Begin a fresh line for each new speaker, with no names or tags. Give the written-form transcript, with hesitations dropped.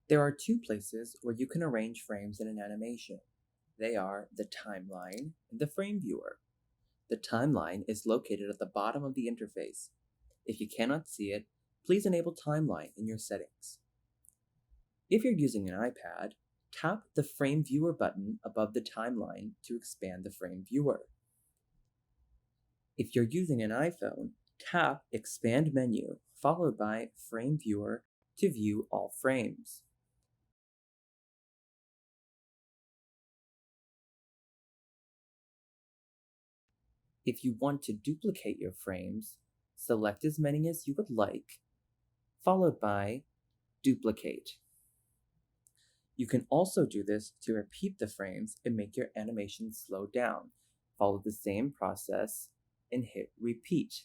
There are two places where you can arrange frames in an animation. They are the timeline and the frame viewer. The timeline is located at the bottom of the interface. If you cannot see it, please enable timeline in your settings. If you're using an iPad, tap the Frame Viewer button above the timeline to expand the frame viewer. If you're using an iPhone, tap Expand Menu followed by Frame Viewer to view all frames. If you want to duplicate your frames, select as many as you would like, followed by Duplicate. You can also do this to repeat the frames and make your animation slow down. Follow the same process and hit Repeat.